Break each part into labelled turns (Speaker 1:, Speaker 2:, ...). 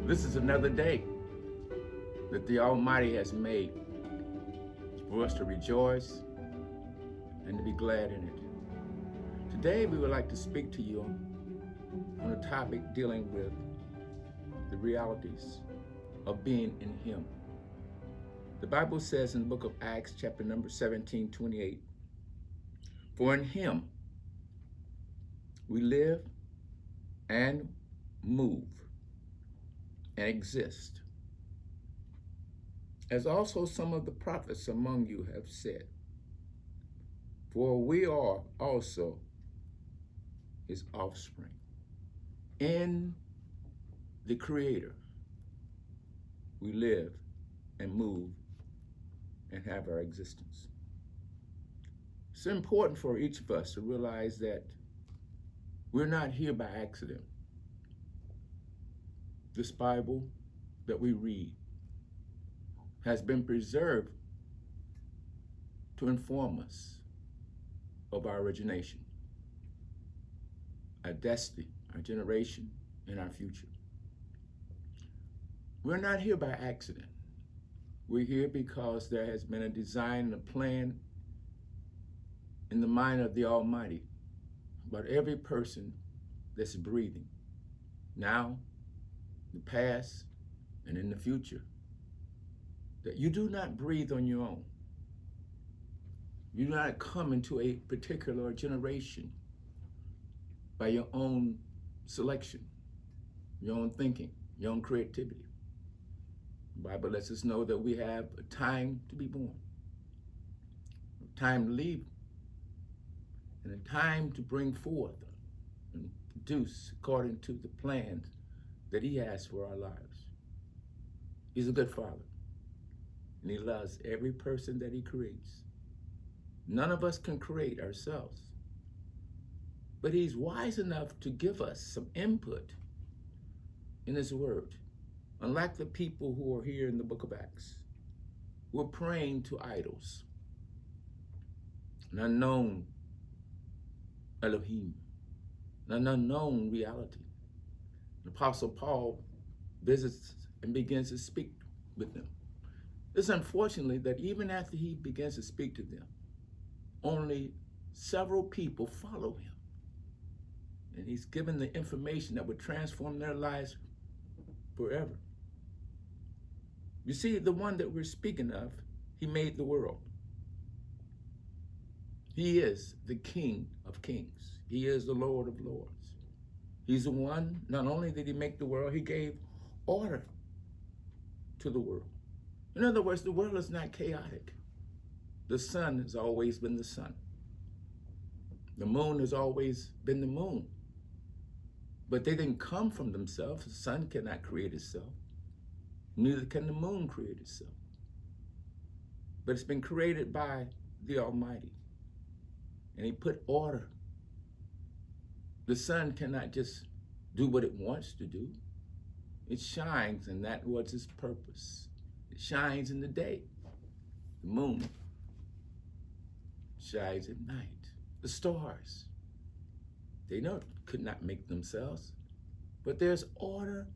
Speaker 1: This is another day that the Almighty has made for us to rejoice and to be glad in it. Today we would like to speak to you on a topic dealing with the realities of being in Him. The Bible says in the book of Acts, chapter number 17, 28, "For in Him we live and move and exist, as also some of the prophets among you have said. For we are also His offspring." In the Creator, we live and move and have our existence. It's important for each of us to realize that we're not here by accident. This Bible that we read has been preserved to inform us of our origination, our destiny, our generation, and our future. We're not here by accident. We're here because there has been a design and a plan in the mind of the Almighty about every person that's breathing now, the past, and in the future. That you do not breathe on your own. You do not come into a particular generation by your own selection, your own thinking, your own creativity. The Bible lets us know that we have a time to be born, a time to leave, and a time to bring forth and produce according to the plans that He has for our lives. He's a good Father, and He loves every person that He creates. None of us can create ourselves, but He's wise enough to give us some input in His Word. Unlike the people who are here in the book of Acts, who are praying to idols, an unknown Elohim, an unknown reality. The Apostle Paul visits and begins to speak with them. It's unfortunately that even after he begins to speak to them, only several people follow him. And he's given the information that would transform their lives forever. You see, the one that we're speaking of, He made the world. He is the King of Kings. He is the Lord of Lords. He's the one, not only did He make the world, He gave order to the world. In other words, the world is not chaotic. The sun has always been the sun. The moon has always been the moon. But they didn't come from themselves. The sun cannot create itself. Neither can the moon create itself. But it's been created by the Almighty. And He put order. The sun cannot just do what it wants to do. It shines, and that was its purpose. It shines in the day. The moon shines at night. The stars, they could not make themselves, but there's order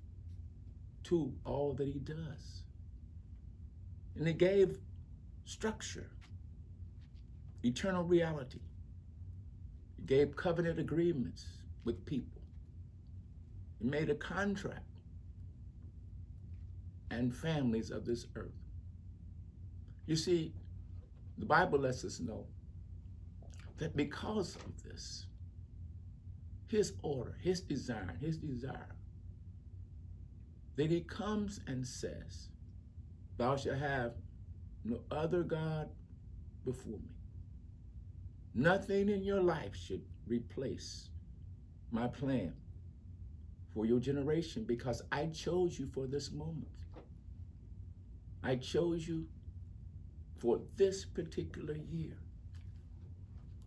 Speaker 1: to all that He does. And He gave structure, eternal reality. He gave covenant agreements with people. He made a contract and families of this earth. You see, the Bible lets us know that because of this, His order, His desire, that He comes and says, "Thou shalt have no other God before me." Nothing in your life should replace my plan for your generation, because I chose you for this moment. I chose you for this particular year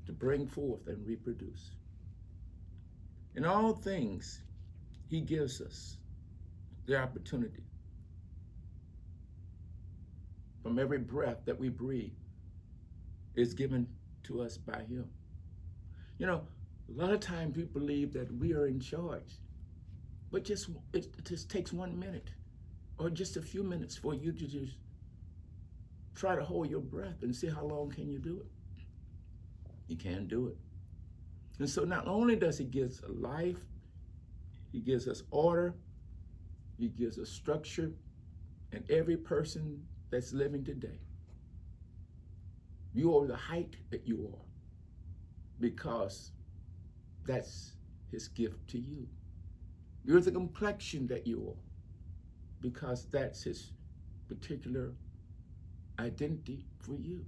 Speaker 1: to bring forth and reproduce. In all things, He gives us the opportunity. From every breath that we breathe is given to us by Him. You know, a lot of times we believe that we are in charge. But it just takes 1 minute or just a few minutes for you to just try to hold your breath and see how long can you do it. You can't do it. And so not only does he give us a life, he gives us order, he gives us structure, and every person that's living today, you are the height that you are because that's his gift to you. You're the complexion that you are because that's his particular identity for you.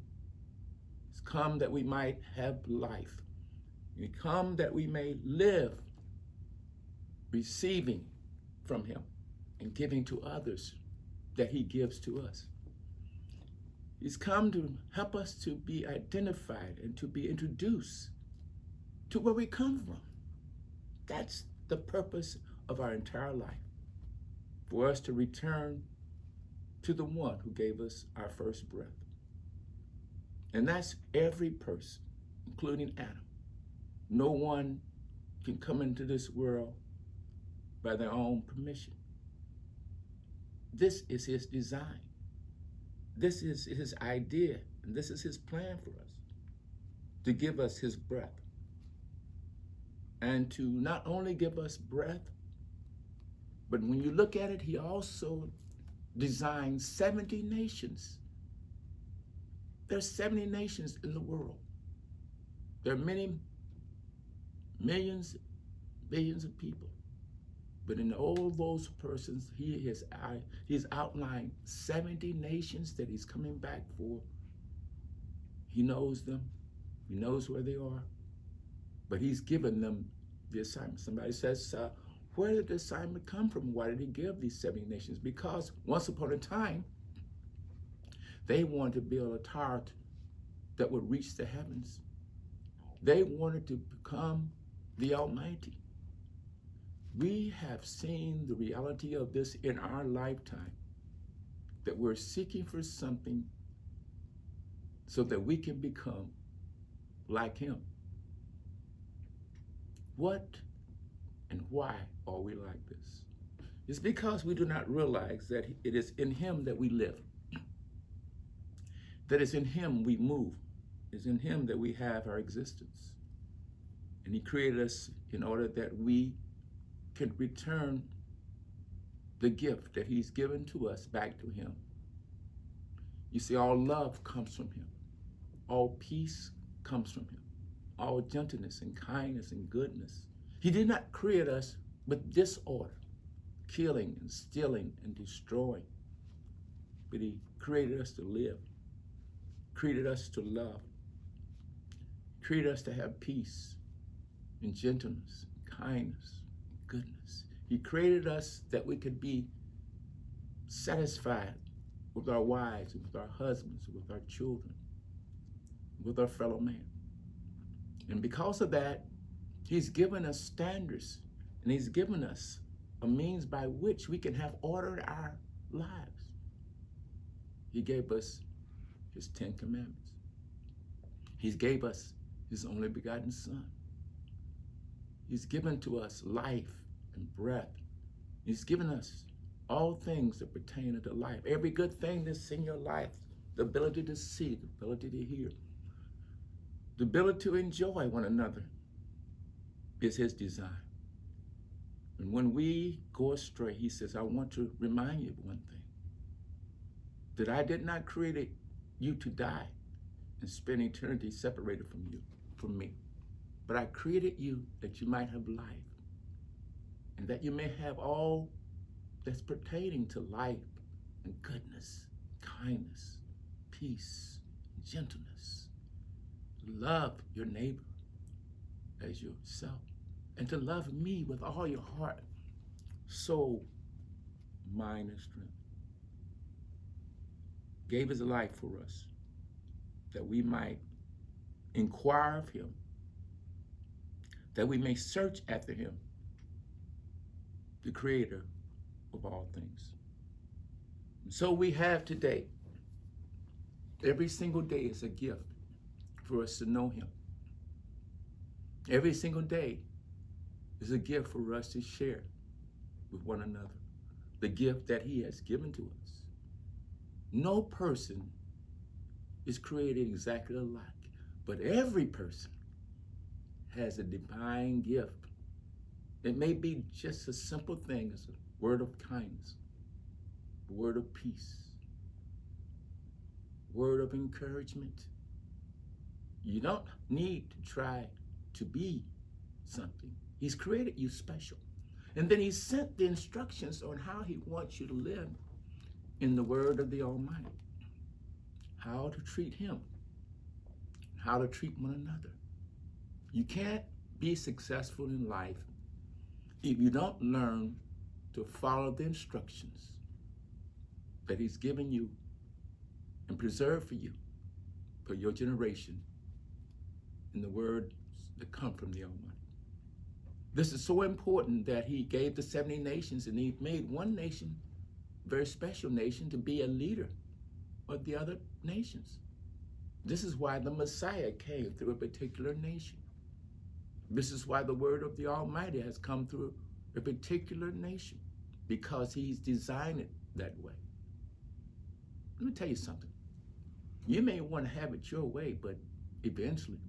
Speaker 1: It's come that we might have life. It's come that we may live receiving from him and giving to others that he gives to us. He's come to help us to be identified and to be introduced to where we come from. That's the purpose of our entire life, for us to return to the one who gave us our first breath. And that's every person, including Adam. No one can come into this world by their own permission. This is his design. This is his idea, and this is his plan for us, to give us his breath. And to not only give us breath, but when you look at it, he also designed 70 nations. There's 70 nations in the world. There are many millions, billions of people. But in all those persons, he's outlined 70 nations that he's coming back for. He knows them. He knows where they are. But he's given them the assignment. Somebody says, where did the assignment come from? Why did he give these 70 nations? Because once upon a time, they wanted to build a tower that would reach the heavens. They wanted to become the Almighty. We have seen the reality of this in our lifetime, that we're seeking for something so that we can become like him. What and why are we like this? It's because we do not realize that it is in him that we live, that it's in him we move, it's in him that we have our existence. And he created us in order that we can return the gift that he's given to us back to him. You see, all love comes from him. All peace comes from him. All gentleness and kindness and goodness. He did not create us with disorder, killing and stealing and destroying. But he created us to live, created us to love, created us to have peace and gentleness, kindness, goodness. He created us that we could be satisfied with our wives, and with our husbands, with our children, with our fellow man. And because of that, he's given us standards, and he's given us a means by which we can have ordered our lives. He gave us his 10 commandments. He gave us his only begotten Son. He's given to us life and breath. He's given us all things that pertain to life. Every good thing that's in your life, the ability to see, the ability to hear, the ability to enjoy one another is his design. And when we go astray, he says, I want to remind you of one thing, that I did not create you to die and spend eternity separated from me. But I created you that you might have life, and that you may have all that's pertaining to life and goodness, kindness, peace, gentleness. Love your neighbor as yourself, and to love me with all your heart, soul, mind, and strength. Gave his life for us, that we might inquire of him, that we may search after him, the creator of all things. And so we have today, every single day is a gift for us to know him. Every single day is a gift for us to share with one another, the gift that he has given to us. No person is created exactly alike, but every person has a divine gift. It may be just a simple thing as a word of kindness, a word of peace, word of encouragement. You don't need to try to be something. He's created you special. And then he sent the instructions on how he wants you to live in the word of the Almighty. How to treat him, how to treat one another. You can't be successful in life if you don't learn to follow the instructions that he's given you and preserved for you, for your generation, in the words that come from the Almighty. This is so important that he gave the 70 nations, and he made one nation, a very special nation, to be a leader of the other nations. This is why the Messiah came through a particular nation. This is why the word of the Almighty has come through a particular nation, because he's designed it that way. Let me tell you something. You may want to have it your way, but eventually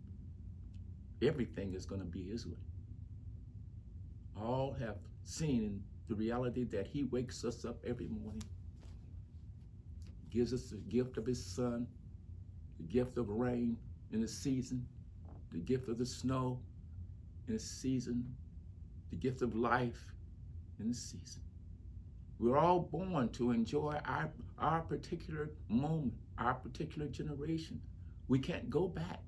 Speaker 1: everything is going to be his way. All have seen in the reality that he wakes us up every morning, gives us the gift of his son, the gift of rain in the season, the gift of the snow in the season, the gift of life in the season. We're all born to enjoy our particular moment, our particular generation. We can't go back.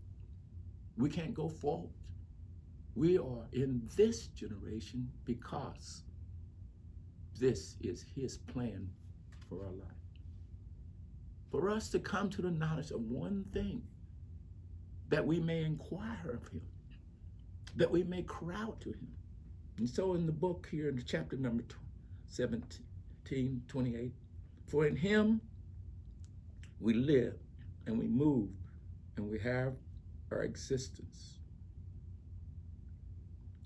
Speaker 1: We can't go forward. We are in this generation because this is his plan for our life. For us to come to the knowledge of one thing, that we may inquire of him, that we may cry out to him. And so in the book here, in chapter number 17:28, for in him we live and we move and we have our existence.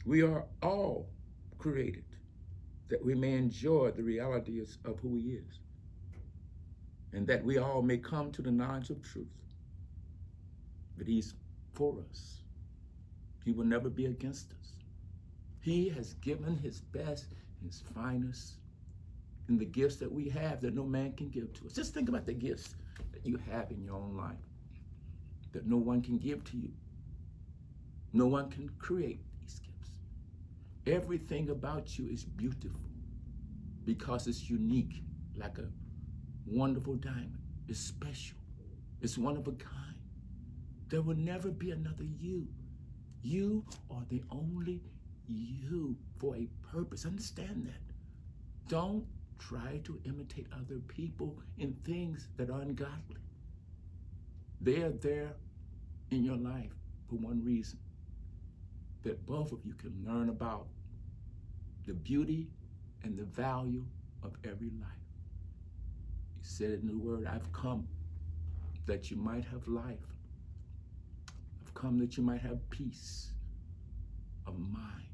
Speaker 1: We are all created that we may enjoy the realities of who he is, and that we all may come to the knowledge of truth, that he's for us. He will never be against us. He has given his best, his finest, in the gifts that we have that no man can give to us. Just think about the gifts that you have in your own life that no one can give to you. No one can create these gifts. Everything about you is beautiful because it's unique, like a wonderful diamond. It's special. It's one of a kind. There will never be another you. You are the only you for a purpose. Understand that. Don't try to imitate other people in things that are ungodly. They are there in your life for one reason, that both of you can learn about the beauty and the value of every life. He said in the word, I've come that you might have life. I've come that you might have peace of mind.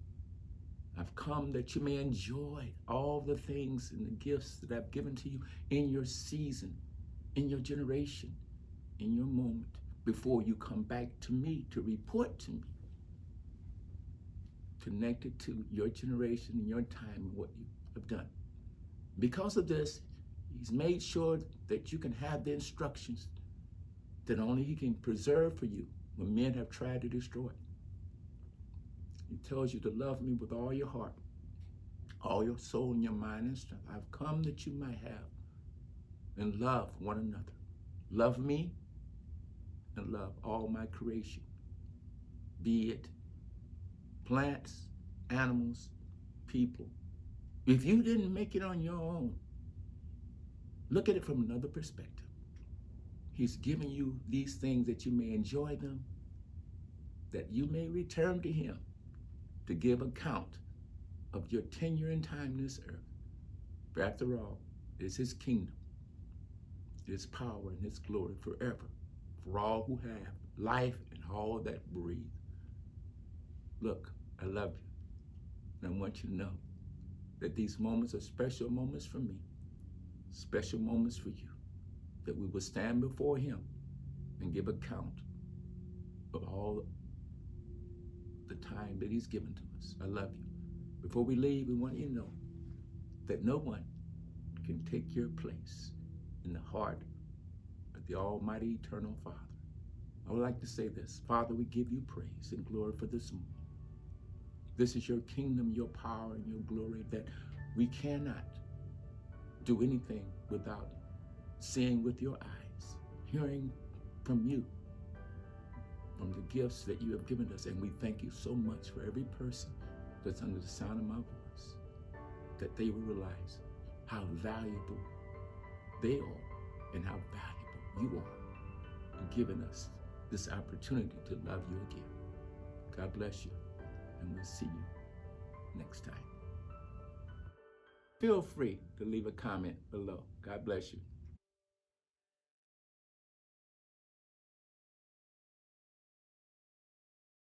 Speaker 1: I've come that you may enjoy all the things and the gifts that I've given to you in your season, in your generation, in your moment, before you come back to me to report to me, connected to your generation and your time and what you have done. Because of this, he's made sure that you can have the instructions that only he can preserve for you when men have tried to destroy. He tells you to love me with all your heart, all your soul and your mind and strength. I've come that you might have and love one another. Love me and love all my creation, be it plants, animals, people. If you didn't make it on your own, look at it from another perspective. He's given you these things that you may enjoy them, that you may return to him to give account of your tenure and time on this earth. For after all, it is his kingdom, his power and his glory forever, for all who have life and all that breathe. Look, I love you, and I want you to know that these moments are special moments for me, special moments for you, that we will stand before him and give account of all the time that he's given to us. I love you. Before we leave, we want you to know that no one can take your place in the heart of the Almighty Eternal Father. I would like to say this. Father, we give you praise and glory for this moment. This is your kingdom, your power, and your glory, that we cannot do anything without seeing with your eyes, hearing from you, from the gifts that you have given us. And we thank you so much for every person that's under the sound of my voice, that they will realize how valuable they are and how valuable you are in giving us this opportunity to love you again. God bless you, and we'll see you next time. Feel free to leave a comment below. God bless you.